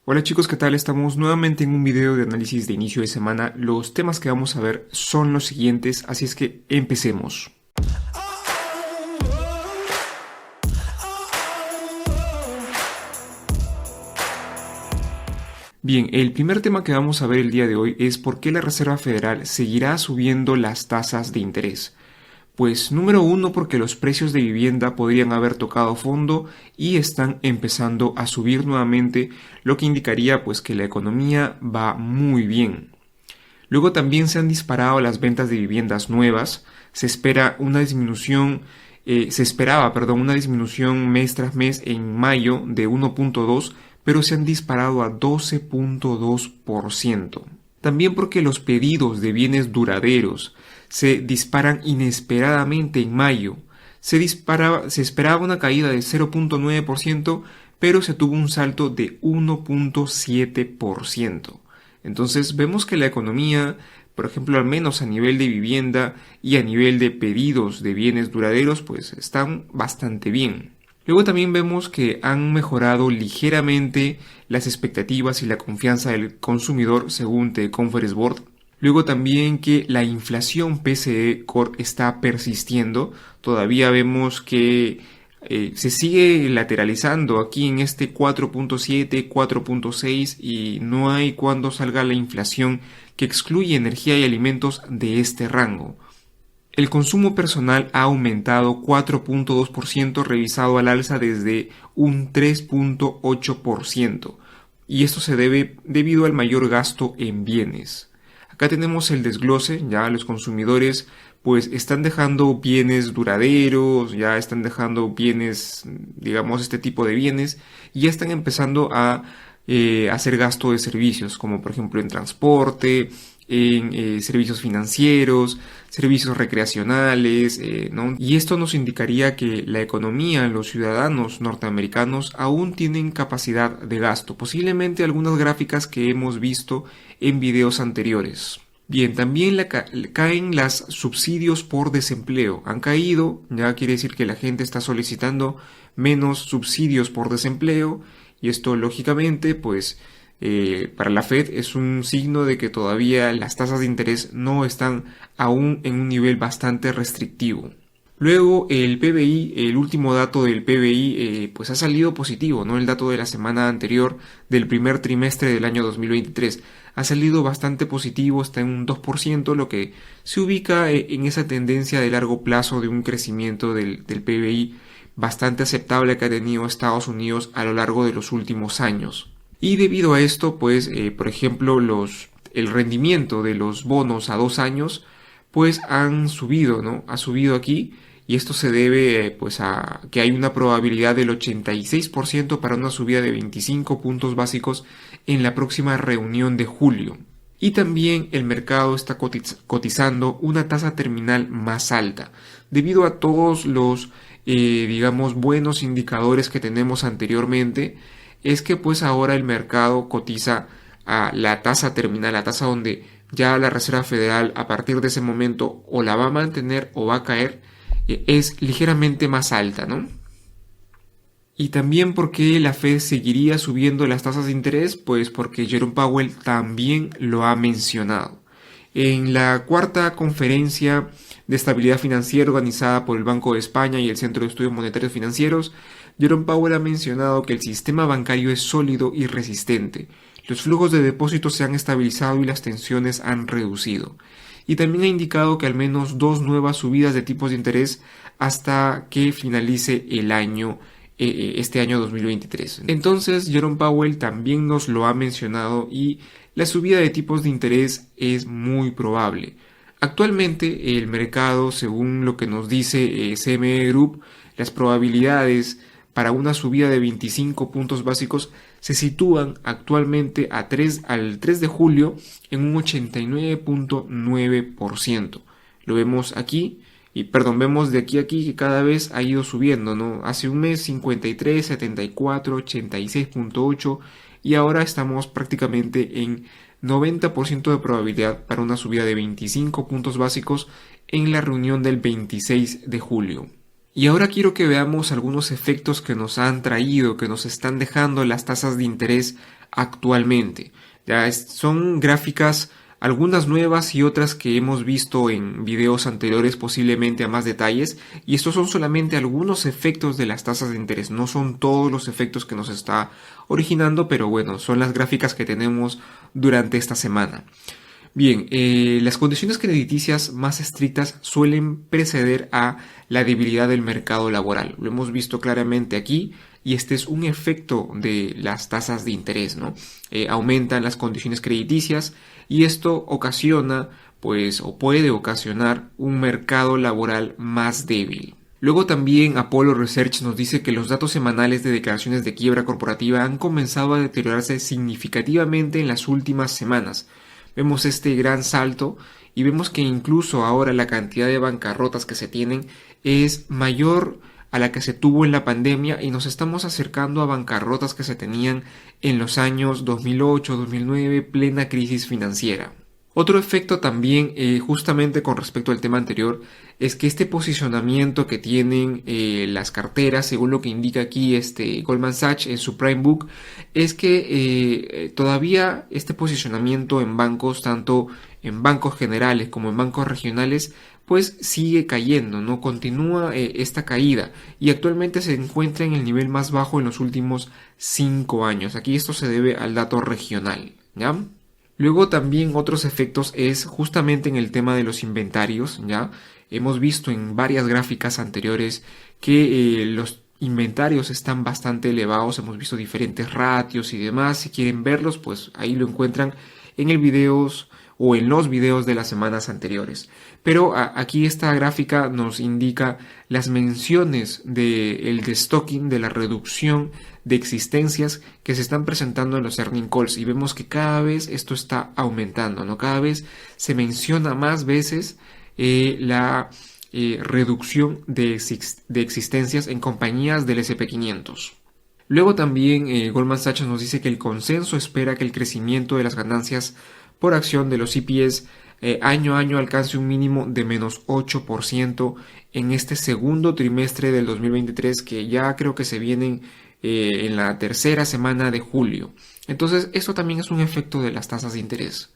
Hola chicos, ¿qué tal? Estamos nuevamente en un video de análisis de inicio de semana. Los temas que vamos a ver son los siguientes, así es que empecemos. Bien, el primer tema que vamos a ver el día de hoy es por qué la Reserva Federal seguirá subiendo las tasas de interés. Pues número uno, porque los precios de vivienda podrían haber tocado fondo y están empezando a subir nuevamente, lo que indicaría pues que la economía va muy bien. Luego también se han disparado las ventas de viviendas nuevas, se esperaba, una disminución mes tras mes en mayo de 1.2, pero se han disparado a 12.2%. También porque los pedidos de bienes duraderos se disparan inesperadamente en mayo. Se esperaba una caída de 0.9%, pero se tuvo un salto de 1.7%. Entonces vemos que la economía, por ejemplo, al menos a nivel de vivienda y a nivel de pedidos de bienes duraderos, pues están bastante bien. Luego también vemos que han mejorado ligeramente las expectativas y la confianza del consumidor según The Conference Board. Luego también que la inflación PCE Core está persistiendo. Todavía vemos que se sigue lateralizando aquí en este 4.7, 4.6 y no hay cuando salga la inflación que excluye energía y alimentos de este rango. El consumo personal ha aumentado 4.2%, revisado al alza desde un 3.8%, y esto se debe debido al mayor gasto en bienes. Acá tenemos el desglose, ya los consumidores pues están dejando bienes duraderos, ya están dejando bienes, digamos este tipo de bienes, y ya están empezando a hacer gasto de servicios, como por ejemplo en transporte, en servicios financieros, servicios recreacionales, ¿no? Y esto nos indicaría que la economía, los ciudadanos norteamericanos aún tienen capacidad de gasto, posiblemente algunas gráficas que hemos visto en videos anteriores. Bien, también caen los subsidios por desempleo. Han caído, ya quiere decir que la gente está solicitando menos subsidios por desempleo, y esto lógicamente pues para la Fed es un signo de que todavía las tasas de interés no están aún en un nivel bastante restrictivo. Luego el PBI, el último dato del PBI pues ha salido positivo, ¿no? El dato de la semana anterior del primer trimestre del año 2023 ha salido bastante positivo, está en un 2%, lo que se ubica en esa tendencia de largo plazo de un crecimiento del PBI bastante aceptable que ha tenido Estados Unidos a lo largo de los últimos años. Y debido a esto, pues, por ejemplo, el rendimiento de los bonos a 2 años, pues han subido, ¿no? Ha subido aquí, y esto se debe, pues, a que hay una probabilidad del 86% para una subida de 25 puntos básicos en la próxima reunión de julio. Y también el mercado está cotizando una tasa terminal más alta, debido a todos los, digamos, buenos indicadores que tenemos anteriormente. Es que pues ahora el mercado cotiza a la tasa terminal, la tasa donde ya la Reserva Federal a partir de ese momento o la va a mantener o va a caer, es ligeramente más alta, ¿no? Y también porque la Fed seguiría subiendo las tasas de interés, pues porque Jerome Powell también lo ha mencionado. En la cuarta conferencia de estabilidad financiera organizada por el Banco de España y el Centro de Estudios Monetarios Financieros, Jerome Powell ha mencionado que el sistema bancario es sólido y resistente. Los flujos de depósitos se han estabilizado y las tensiones han reducido. Y también ha indicado que al menos 2 nuevas subidas de tipos de interés hasta que finalice el año, este año 2023. Entonces, Jerome Powell también nos lo ha mencionado y la subida de tipos de interés es muy probable. Actualmente, el mercado, según lo que nos dice CME Group, las probabilidades para una subida de 25 puntos básicos se sitúan actualmente al 3 de julio en un 89.9%. Lo vemos aquí, vemos de aquí a aquí que cada vez ha ido subiendo, ¿no? Hace un mes 53, 74, 86.8 y ahora estamos prácticamente en 90% de probabilidad para una subida de 25 puntos básicos en la reunión del 26 de julio. Y ahora quiero que veamos algunos efectos que nos han traído, que nos están dejando las tasas de interés actualmente. Son gráficas, algunas nuevas y otras que hemos visto en videos anteriores, posiblemente a más detalles, y estos son solamente algunos efectos de las tasas de interés, no son todos los efectos que nos está originando, pero bueno, son las gráficas que tenemos durante esta semana. Bien, las condiciones crediticias más estrictas suelen preceder a la debilidad del mercado laboral. Lo hemos visto claramente aquí y este es un efecto de las tasas de interés, ¿no? Aumentan las condiciones crediticias y esto ocasiona, pues, o puede ocasionar un mercado laboral más débil. Luego también Apollo Research nos dice que los datos semanales de declaraciones de quiebra corporativa han comenzado a deteriorarse significativamente en las últimas semanas. Vemos este gran salto y vemos que incluso ahora la cantidad de bancarrotas que se tienen es mayor a la que se tuvo en la pandemia y nos estamos acercando a bancarrotas que se tenían en los años 2008-2009, plena crisis financiera. Otro efecto también, justamente con respecto al tema anterior, es que este posicionamiento que tienen las carteras, según lo que indica aquí Goldman Sachs en su Prime Book, es que todavía este posicionamiento en bancos, tanto en bancos generales como en bancos regionales, pues sigue cayendo, ¿no? Continúa esta caída y actualmente se encuentra en el nivel más bajo en los últimos 5 años. Aquí esto se debe al dato regional, ¿ya? Luego también otros efectos es justamente en el tema de los inventarios, ¿ya? Hemos visto en varias gráficas anteriores que los inventarios están bastante elevados, hemos visto diferentes ratios y demás. Si quieren verlos, pues ahí lo encuentran en el videos o en los videos de las semanas anteriores. Pero aquí esta gráfica nos indica las menciones del destocking, de la reducción de existencias que se están presentando en los earning calls y vemos que cada vez esto está aumentando, ¿no? Cada vez se menciona más veces la reducción de existencias en compañías del S&P 500. Luego también Goldman Sachs nos dice que el consenso espera que el crecimiento de las ganancias por acción de los EPS año a año alcance un mínimo de menos 8% en este segundo trimestre del 2023, que ya creo que se vienen en la tercera semana de julio. Entonces esto también es un efecto de las tasas de interés.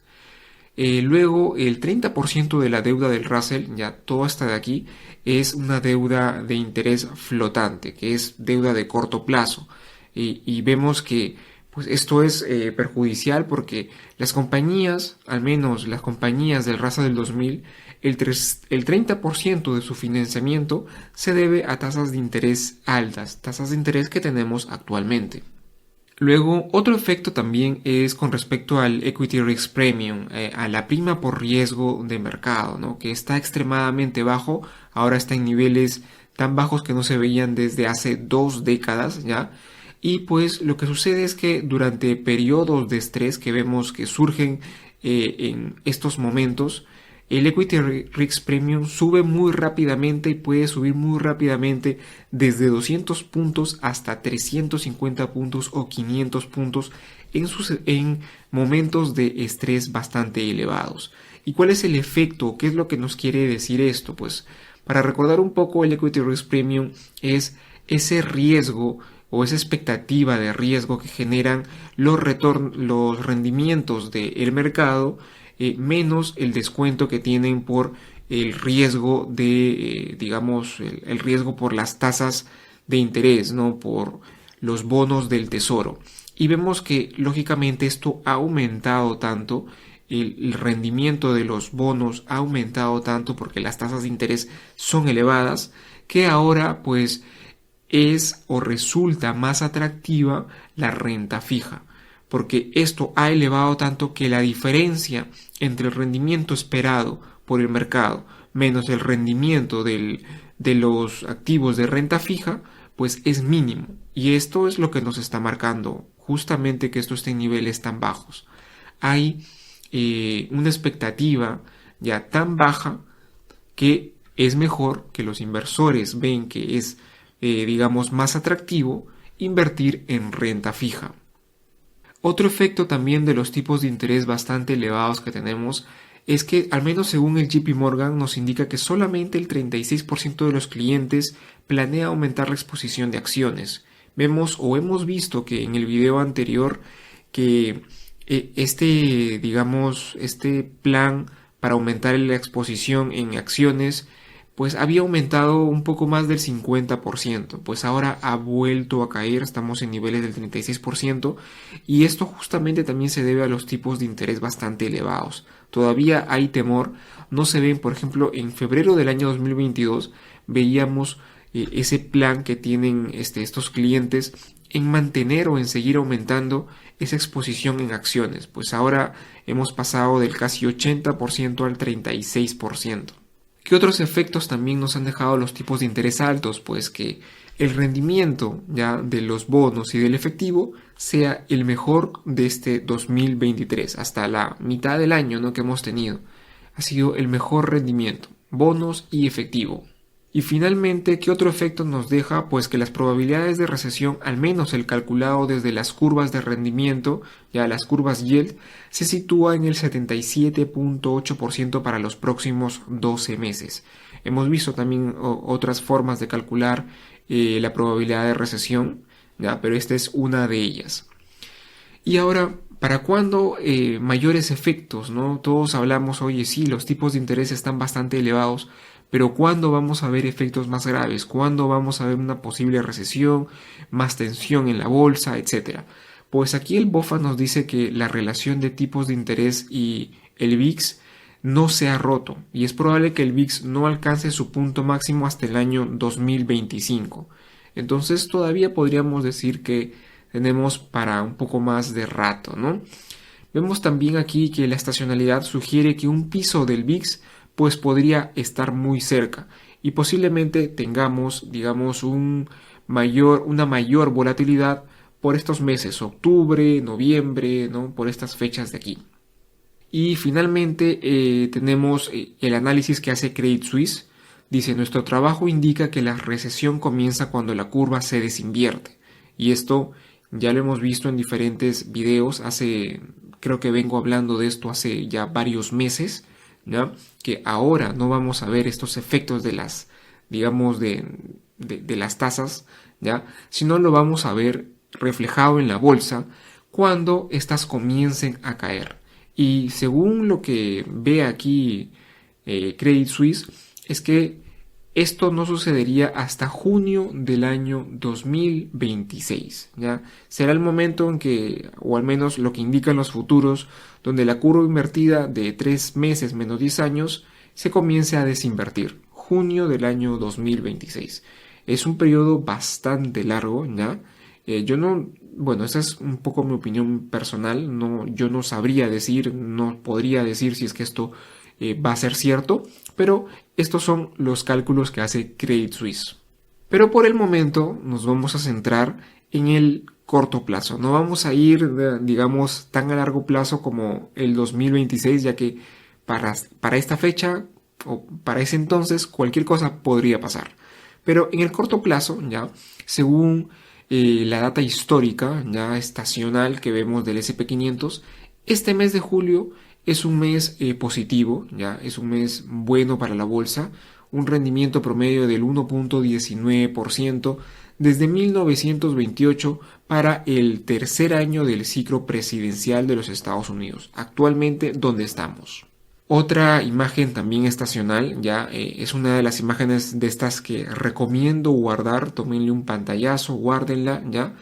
Luego el 30% de la deuda del Russell, ya todo hasta de aquí, es una deuda de interés flotante, que es deuda de corto plazo. Y vemos que pues esto es perjudicial porque las compañías, al menos las compañías del Russell del 2000, el 30% de su financiamiento se debe a tasas de interés altas, tasas de interés que tenemos actualmente. Luego, otro efecto también es con respecto al Equity Risk Premium, a la prima por riesgo de mercado, ¿no? Que está extremadamente bajo, ahora está en niveles tan bajos que no se veían desde hace 2 décadas ya. Y pues lo que sucede es que durante periodos de estrés que vemos que surgen en estos momentos, el Equity Risk Premium sube muy rápidamente y puede subir muy rápidamente desde 200 puntos hasta 350 puntos o 500 puntos en momentos de estrés bastante elevados. ¿Y cuál es el efecto? ¿Qué es lo que nos quiere decir esto? Pues para recordar un poco, el Equity Risk Premium es ese riesgo o esa expectativa de riesgo que generan los rendimientos del mercado menos el descuento que tienen por el riesgo de, el riesgo por las tasas de interés, ¿no? Por los bonos del tesoro. Y vemos que lógicamente esto ha aumentado tanto, el rendimiento de los bonos ha aumentado tanto porque las tasas de interés son elevadas, que ahora pues es o resulta más atractiva la renta fija, porque esto ha elevado tanto que la diferencia entre el rendimiento esperado por el mercado menos el rendimiento de los activos de renta fija, pues es mínimo. Y esto es lo que nos está marcando justamente que esto esté en niveles tan bajos. Hay una expectativa ya tan baja que es mejor que los inversores ven que es más atractivo invertir en renta fija. Otro efecto también de los tipos de interés bastante elevados que tenemos es que, al menos según el JP Morgan, nos indica que solamente el 36% de los clientes planea aumentar la exposición de acciones. Vemos o hemos visto que en el video anterior que este plan para aumentar la exposición en acciones, pues había aumentado un poco más del 50%, pues ahora ha vuelto a caer, estamos en niveles del 36%, y esto justamente también se debe a los tipos de interés bastante elevados. Todavía hay temor, no se ven, por ejemplo, en febrero del año 2022 veíamos ese plan que tienen estos clientes en mantener o en seguir aumentando esa exposición en acciones, pues ahora hemos pasado del casi 80% al 36%. ¿Qué otros efectos también nos han dejado los tipos de interés altos? Pues que el rendimiento ya de los bonos y del efectivo sea el mejor de este 2023 hasta la mitad del año, ¿no?, que hemos tenido. Ha sido el mejor rendimiento, bonos y efectivo. Y finalmente, ¿qué otro efecto nos deja? Pues que las probabilidades de recesión, al menos el calculado desde las curvas de rendimiento, ya las curvas yield, se sitúa en el 77.8% para los próximos 12 meses. Hemos visto también otras formas de calcular la probabilidad de recesión, ya, pero esta es una de ellas. Y ahora, ¿para cuándo mayores efectos, no? Todos hablamos, oye, sí, los tipos de interés están bastante elevados, pero ¿cuándo vamos a ver efectos más graves? ¿Cuándo vamos a ver una posible recesión, más tensión en la bolsa, etcétera? Pues aquí el BOFA nos dice que la relación de tipos de interés y el VIX no se ha roto, y es probable que el VIX no alcance su punto máximo hasta el año 2025. Entonces todavía podríamos decir que tenemos para un poco más de rato, ¿no? Vemos también aquí que la estacionalidad sugiere que un piso del VIX pues podría estar muy cerca y posiblemente tengamos, digamos, una mayor volatilidad por estos meses, octubre, noviembre, ¿no?, por estas fechas de aquí. Y finalmente tenemos el análisis que hace Credit Suisse. Dice, nuestro trabajo indica que la recesión comienza cuando la curva se desinvierte. Y esto ya lo hemos visto en diferentes videos, creo que vengo hablando de esto hace ya varios meses, ¿ya?, que ahora no vamos a ver estos efectos de las, digamos, de las tasas, ¿ya?, sino lo vamos a ver reflejado en la bolsa cuando éstas comiencen a caer. Y según lo que ve aquí Credit Suisse, es que esto no sucedería hasta junio del año 2026, ¿ya? Será el momento en que, o al menos lo que indican los futuros, donde la curva invertida de 3 meses menos 10 años se comience a desinvertir. Junio del año 2026. Es un periodo bastante largo, ¿ya? Bueno, esa es un poco mi opinión personal. Yo no sabría decir, no podría decir si es que esto va a ser cierto, pero estos son los cálculos que hace Credit Suisse. Pero por el momento nos vamos a centrar en el corto plazo. No vamos a ir, digamos, tan a largo plazo como el 2026, ya que para esta fecha o para ese entonces cualquier cosa podría pasar. Pero en el corto plazo, ya, según la data histórica, ya estacional que vemos del S&P 500, este mes de julio es un mes positivo, ya es un mes bueno para la bolsa, un rendimiento promedio del 1.19% desde 1928 para el tercer año del ciclo presidencial de los Estados Unidos, actualmente donde estamos. Otra imagen también estacional, ya es una de las imágenes de estas que recomiendo guardar, tómenle un pantallazo, guárdenla, ya.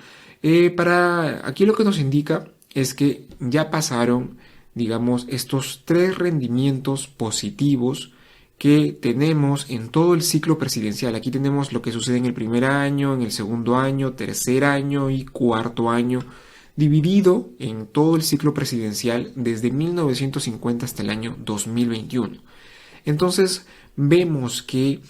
Para aquí lo que nos indica es que ya pasaron, digamos, estos 3 rendimientos positivos que tenemos en todo el ciclo presidencial. Aquí tenemos lo que sucede en el primer año, en el segundo año, tercer año y cuarto año, dividido en todo el ciclo presidencial desde 1950 hasta el año 2021. Entonces vemos que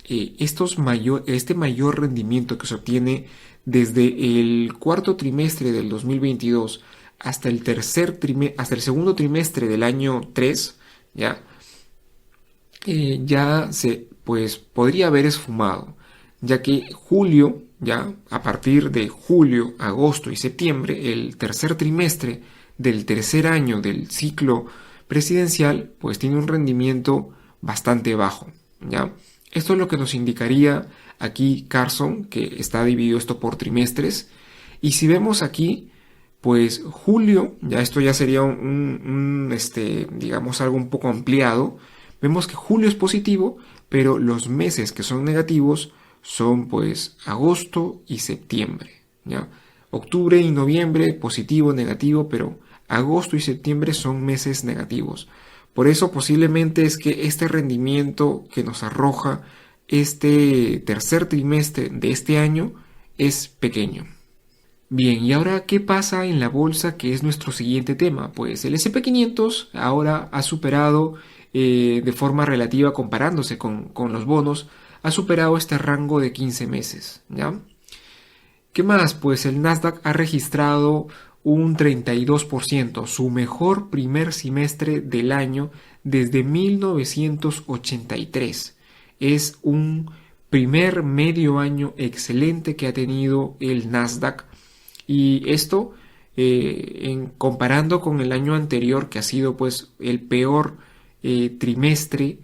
este mayor rendimiento que se obtiene desde el cuarto trimestre del 2022 hasta el segundo trimestre del año 3, ya se podría haber esfumado, ya que julio, ya a partir de julio, agosto y septiembre, el tercer trimestre del tercer año del ciclo presidencial, pues tiene un rendimiento bastante bajo, ya. Esto es lo que nos indicaría aquí Carson, que está dividido esto por trimestres, y si vemos aquí, Pues julio, ya esto ya sería digamos algo un poco ampliado. Vemos que julio es positivo, pero los meses que son negativos son pues agosto y septiembre, ¿ya? Octubre y noviembre positivo, negativo, pero agosto y septiembre son meses negativos. Por eso posiblemente es que este rendimiento que nos arroja este tercer trimestre de este año es pequeño. Bien, y ahora, ¿qué pasa en la bolsa, que es nuestro siguiente tema? Pues el SP500 ahora ha superado, de forma relativa comparándose con los bonos, ha superado este rango de 15 meses, ¿ya? ¿Qué más? Pues el Nasdaq ha registrado un 32%, su mejor primer semestre del año desde 1983. Es un primer medio año excelente que ha tenido el Nasdaq, y esto, comparando con el año anterior, que ha sido pues el peor trimestre,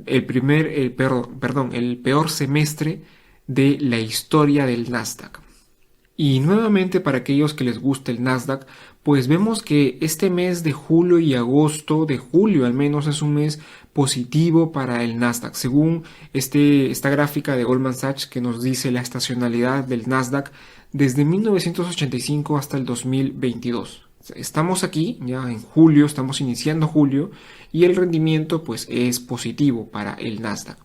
el peor semestre de la historia del Nasdaq. Y nuevamente, para aquellos que les gusta el Nasdaq, pues vemos que este mes de julio y agosto, de julio al menos, es un mes positivo para el Nasdaq, según esta gráfica de Goldman Sachs, que nos dice la estacionalidad del Nasdaq desde 1985 hasta el 2022. Estamos aquí ya en julio, estamos iniciando julio, y el rendimiento pues es positivo para el Nasdaq.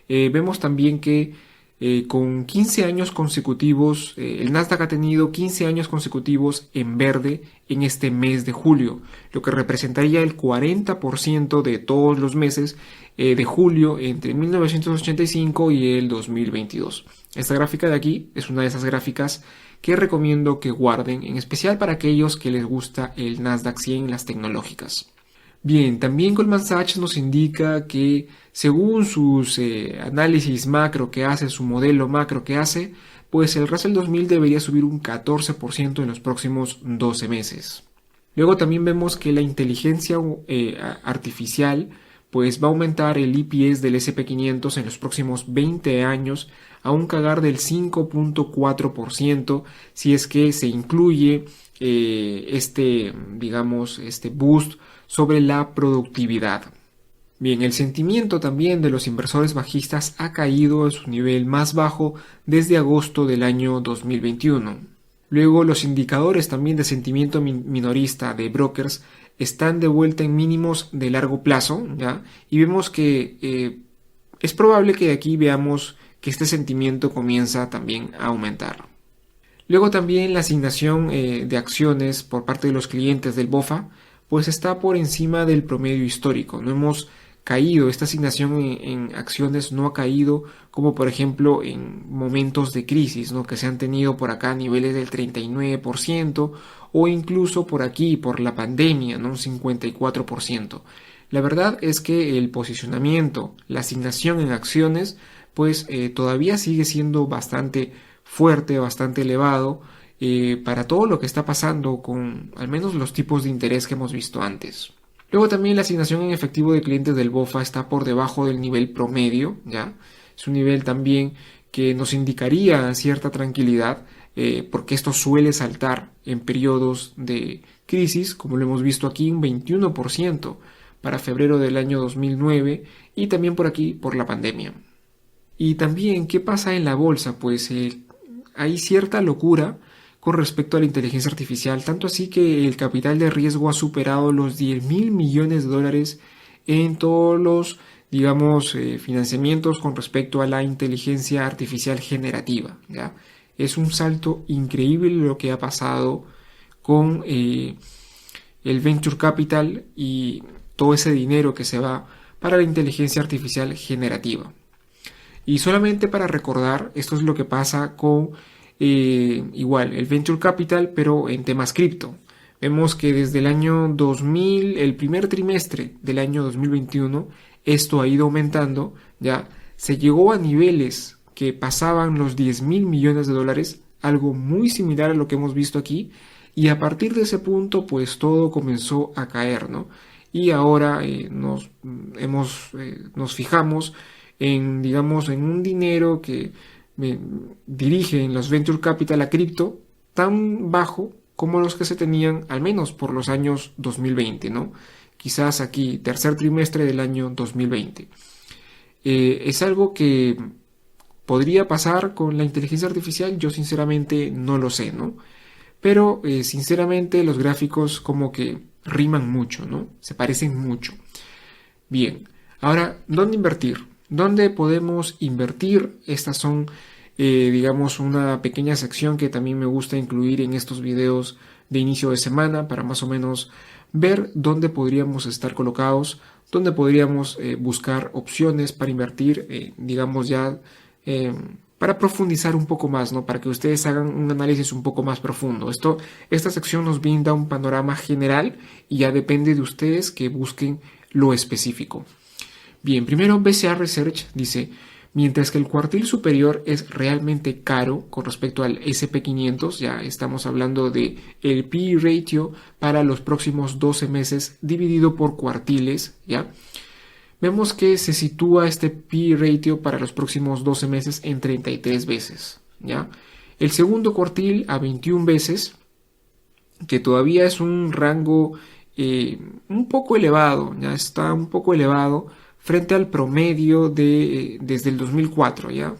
Vemos también que con 15 años consecutivos, el Nasdaq ha tenido 15 años consecutivos en verde en este mes de julio, lo que representaría el 40% de todos los meses de julio entre 1985 y el 2022. Esta gráfica de aquí es una de esas gráficas que recomiendo que guarden, en especial para aquellos que les gusta el Nasdaq 100, las tecnológicas. Bien, también Goldman Sachs nos indica que según sus análisis macro que hace, su modelo macro que hace, pues el Russell 2000 debería subir un 14% en los próximos 12 meses. Luego también vemos que la inteligencia artificial pues va a aumentar el EPS del SP500 en los próximos 20 años a un CAGR del 5.4%, si es que se incluye este boost sobre la productividad. Bien, el sentimiento también de los inversores bajistas ha caído a su nivel más bajo desde agosto del año 2021. Luego, los indicadores también de sentimiento minorista de brokers están de vuelta en mínimos de largo plazo, ¿ya? Y vemos que es probable que de aquí veamos que este sentimiento comienza también a aumentar. Luego también la asignación de acciones por parte de los clientes del BOFA pues está por encima del promedio histórico. No hemos caído, esta asignación en acciones no ha caído como por ejemplo en momentos de crisis, ¿no? Que se han tenido por acá niveles del 39% o incluso por aquí, por la pandemia, ¿no? Un 54%. La verdad es que el posicionamiento, la asignación en acciones, pues todavía sigue siendo bastante fuerte, bastante elevado, para todo lo que está pasando con al menos los tipos de interés que hemos visto antes. Luego también la asignación en efectivo de clientes del BOFA está por debajo del nivel promedio, ¿ya? Es un nivel también que nos indicaría cierta tranquilidad, porque esto suele saltar en periodos de crisis, como lo hemos visto aquí, un 21% para febrero del año 2009 y también por aquí por la pandemia. Y también, ¿qué pasa en la bolsa? Pues hay cierta locura con respecto a la inteligencia artificial, tanto así que el capital de riesgo ha superado los 10.000 millones de dólares en todos los, financiamientos con respecto a la inteligencia artificial generativa, ¿ya? Es un salto increíble lo que ha pasado con el venture capital y todo ese dinero que se va para la inteligencia artificial generativa. Y solamente para recordar, esto es lo que pasa con igual el venture capital, pero en temas cripto. Vemos que desde el año 2000, el primer trimestre del año 2021, esto ha ido aumentando, ya se llegó a niveles que pasaban los 10.000 millones de dólares, algo muy similar a lo que hemos visto aquí, y a partir de ese punto pues todo comenzó a caer, ¿no? Y ahora nos fijamos en un dinero que dirige en los venture capital a cripto tan bajo como los que se tenían al menos por los años 2020, ¿no? Quizás aquí, tercer trimestre del año 2020. ¿Es algo que podría pasar con la inteligencia artificial? Yo sinceramente no lo sé, ¿no? Pero sinceramente los gráficos como que riman mucho, ¿no? Se parecen mucho. Bien, ahora, ¿dónde invertir? ¿Dónde podemos invertir? Estas son, digamos, una pequeña sección que también me gusta incluir en estos videos de inicio de semana para más o menos ver dónde podríamos estar colocados, dónde podríamos buscar opciones para invertir, digamos ya, para profundizar un poco más, ¿no? Para que ustedes hagan un análisis un poco más profundo. Esta sección nos brinda un panorama general y ya depende de ustedes que busquen lo específico. Bien, primero BCA Research dice, mientras que el cuartil superior es realmente caro con respecto al SP500, ya estamos hablando de el PE ratio para los próximos 12 meses dividido por cuartiles, ¿ya? Vemos que se sitúa este PE ratio para los próximos 12 meses en 33 veces, ¿ya? El segundo cuartil a 21 veces, que todavía es un rango un poco elevado, ya está un poco elevado frente al promedio de desde el 2004, ya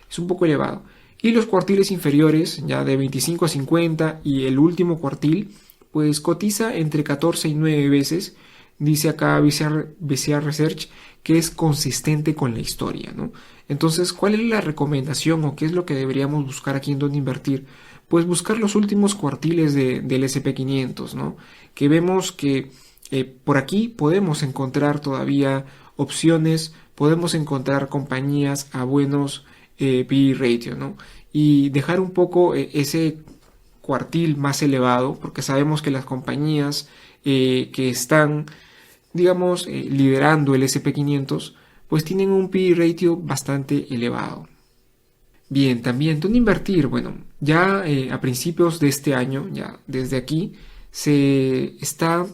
es un poco elevado. Y los cuartiles inferiores, ya de 25 a 50 y el último cuartil, pues cotiza entre 14 y 9 veces. Dice acá BCA Research que es consistente con la historia, ¿no? Entonces, ¿cuál es la recomendación o qué es lo que deberíamos buscar aquí en donde invertir? Pues buscar los últimos cuartiles del SP500, ¿no? Que vemos que por aquí podemos encontrar todavía opciones, podemos encontrar compañías a buenos PE ratio, ¿no? Y dejar un poco ese cuartil más elevado, porque sabemos que las compañías que están, digamos, liderando el SP500, pues tienen un PE ratio bastante elevado. Bien, también, ¿dónde invertir? Bueno, ya a principios de este año, ya desde aquí, se está,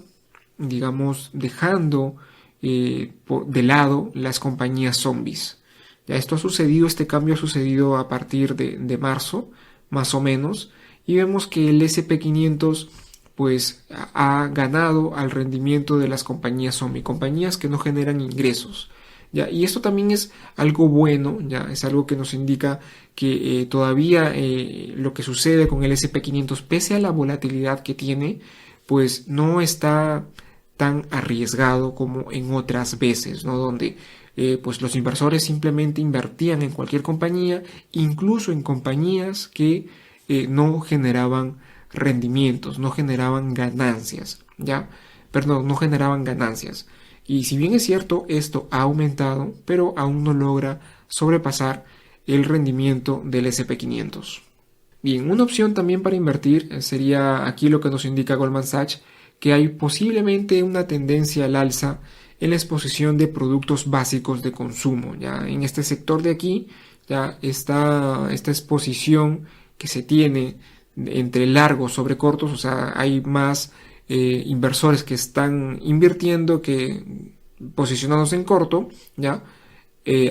digamos, dejando de lado las compañías zombies. Ya esto ha sucedido, este cambio ha sucedido a partir de marzo, más o menos, y vemos que el SP500 pues ha ganado al rendimiento de las compañías zombie, compañías que no generan ingresos. ¿Ya? Y esto también es algo bueno, ya es algo que nos indica que todavía lo que sucede con el SP500, pese a la volatilidad que tiene, pues no está tan arriesgado como en otras veces, ¿no? Donde pues los inversores simplemente invertían en cualquier compañía, incluso en compañías que no generaban rendimientos, no generaban ganancias, ¿ya? Perdón, no generaban ganancias. Y si bien es cierto, esto ha aumentado, pero aún no logra sobrepasar el rendimiento del SP500. Bien, una opción también para invertir sería aquí lo que nos indica Goldman Sachs, que hay posiblemente una tendencia al alza en la exposición de productos básicos de consumo. Ya en este sector de aquí, ya está esta exposición que se tiene entre largos sobre cortos, o sea, hay más inversores que están invirtiendo que posicionados en corto, ¿ya?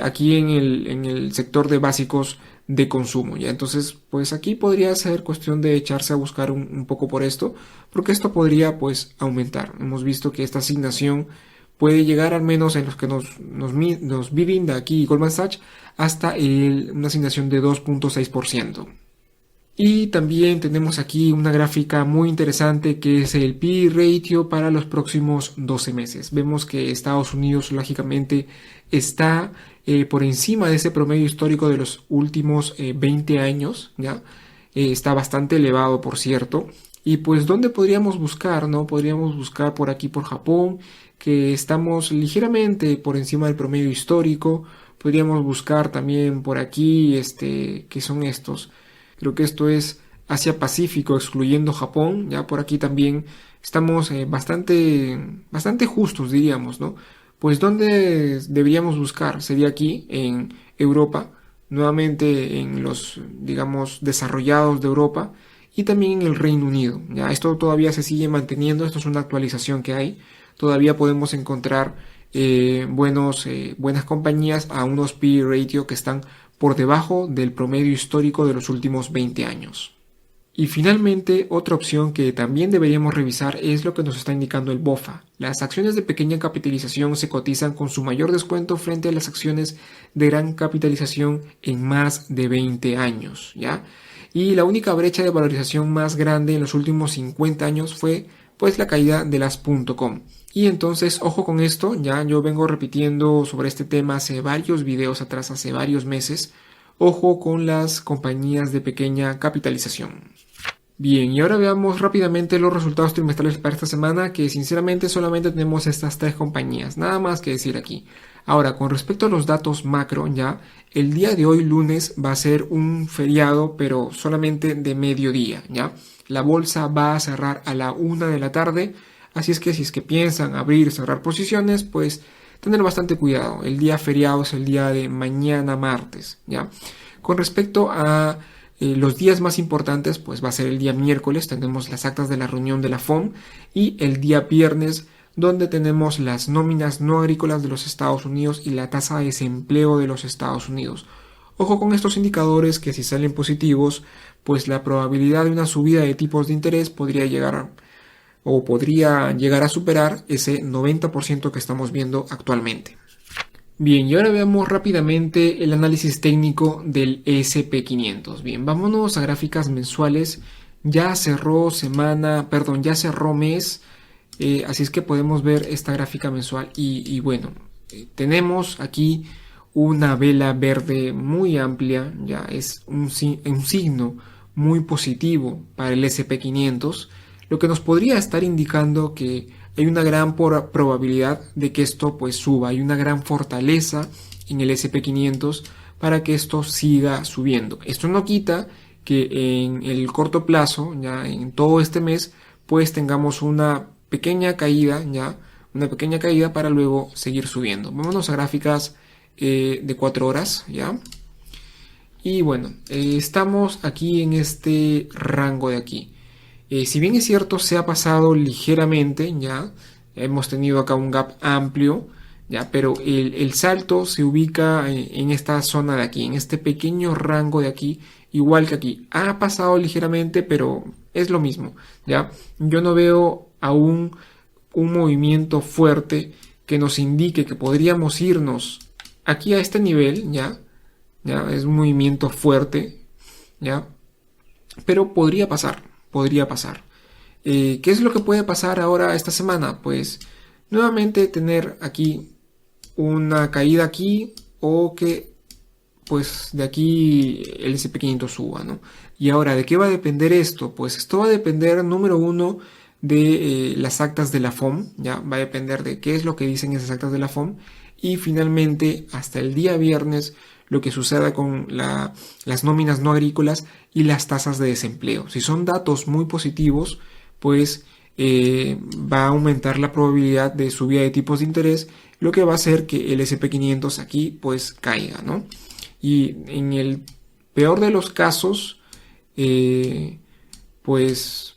Aquí en el sector de básicos de consumo, ¿ya? Entonces, pues aquí podría ser cuestión de echarse a buscar un poco por esto, porque esto podría, pues, aumentar. Hemos visto que esta asignación puede llegar, al menos en los que nos brinda aquí Goldman Sachs, hasta una asignación de 2.6%. Y también tenemos aquí una gráfica muy interesante que es el PE ratio para los próximos 12 meses. Vemos que Estados Unidos lógicamente está por encima de ese promedio histórico de los últimos 20 años, ¿ya? Está bastante elevado, por cierto. Y pues, ¿dónde podríamos buscar, no? Podríamos buscar por aquí, por Japón, que estamos ligeramente por encima del promedio histórico. Podríamos buscar también por aquí, ¿qué son estos? Creo que esto es Asia-Pacífico, excluyendo Japón. Ya por aquí también estamos bastante justos, diríamos, ¿no? Pues ¿dónde deberíamos buscar? Sería aquí, en Europa, nuevamente en los, digamos, desarrollados de Europa y también en el Reino Unido. Ya esto todavía se sigue manteniendo, esto es una actualización que hay. Todavía podemos encontrar buenas compañías a unos PE ratio que están por debajo del promedio histórico de los últimos 20 años. Y finalmente, otra opción que también deberíamos revisar es lo que nos está indicando el BOFA. Las acciones de pequeña capitalización se cotizan con su mayor descuento frente a las acciones de gran capitalización en más de 20 años, ¿ya? Y la única brecha de valorización más grande en los últimos 50 años fue pues la caída de las .com. Y entonces, ojo con esto, ya yo vengo repitiendo sobre este tema hace varios videos atrás, hace varios meses. Ojo con las compañías de pequeña capitalización. Bien, y ahora veamos rápidamente los resultados trimestrales para esta semana, que sinceramente solamente tenemos estas 3 compañías, nada más que decir aquí. Ahora, con respecto a los datos macro, ya, el día de hoy, lunes, va a ser un feriado, pero solamente de mediodía, ya. La bolsa va a cerrar a la 1 de la tarde, así es que si es que piensan abrir y cerrar posiciones, pues tener bastante cuidado. El día feriado es el día de mañana martes, ya. Con respecto a los días más importantes, pues va a ser el día miércoles, tenemos las actas de la reunión de la FOM, y el día viernes, donde tenemos las nóminas no agrícolas de los Estados Unidos y la tasa de desempleo de los Estados Unidos. Ojo con estos indicadores, que si salen positivos, pues la probabilidad de una subida de tipos de interés podría llegar a superar ese 90% que estamos viendo actualmente. Bien, y ahora veamos rápidamente el análisis técnico del S&P 500. Bien, vámonos a gráficas mensuales. Ya cerró mes, así es que podemos ver esta gráfica mensual. Y bueno, tenemos aquí una vela verde muy amplia, ya es un signo muy positivo para el S&P 500, lo que nos podría estar indicando que hay una gran probabilidad de que esto pues suba, hay una gran fortaleza en el S&P 500 para que esto siga subiendo. Esto no quita que en el corto plazo, ya en todo este mes, pues tengamos una pequeña caída, para luego seguir subiendo. Vámonos a gráficas de 4 horas, ya. Y bueno, estamos aquí en este rango de aquí. Si bien es cierto, se ha pasado ligeramente, ya hemos tenido acá un gap amplio, ya, pero el salto se ubica en esta zona de aquí, en este pequeño rango de aquí, igual que aquí. Ha pasado ligeramente, pero es lo mismo, ya. Yo no veo aún un movimiento fuerte que nos indique que podríamos irnos aquí a este nivel, ya es un movimiento fuerte, ya, pero podría pasar. ¿Qué es lo que puede pasar ahora esta semana? Pues nuevamente tener aquí una caída aquí, o que pues de aquí el S&P 500 suba, ¿no? Y ahora, ¿de qué va a depender esto? Pues esto va a depender, número uno, de las actas de la FOM, ya va a depender de qué es lo que dicen esas actas de la FOM, y finalmente hasta el día viernes lo que suceda con las nóminas no agrícolas y las tasas de desempleo. Si son datos muy positivos, pues va a aumentar la probabilidad de subida de tipos de interés, lo que va a hacer que el S&P 500 aquí pues caiga, ¿no? Y en el peor de los casos, pues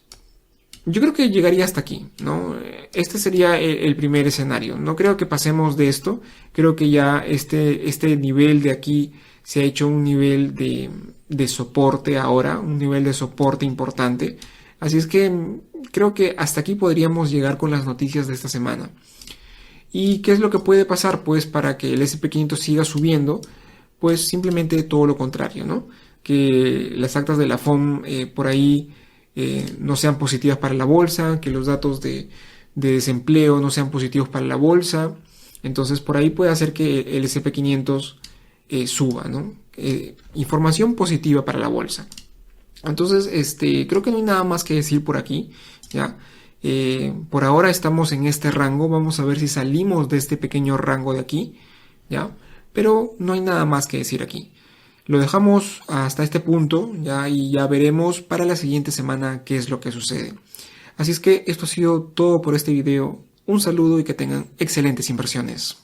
yo creo que llegaría hasta aquí, ¿no? Este sería el primer escenario. No creo que pasemos de esto. Creo que ya este nivel de aquí se ha hecho un nivel de soporte ahora, un nivel de soporte importante. Así es que creo que hasta aquí podríamos llegar con las noticias de esta semana. ¿Y qué es lo que puede pasar? Pues para que el S&P 500 siga subiendo, pues simplemente todo lo contrario, ¿no? Que las actas de la FOM por ahí no sean positivas para la bolsa, que los datos de desempleo no sean positivos para la bolsa. Entonces por ahí puede hacer que el S&P 500 suba, ¿no? Información positiva para la bolsa. Entonces creo que no hay nada más que decir por aquí, ¿ya? Por ahora estamos en este rango, vamos a ver si salimos de este pequeño rango de aquí, ¿ya? Pero no hay nada más que decir aquí. Lo dejamos hasta este punto, ¿ya? Y ya veremos para la siguiente semana qué es lo que sucede. Así es que esto ha sido todo por este video. Un saludo y que tengan excelentes inversiones.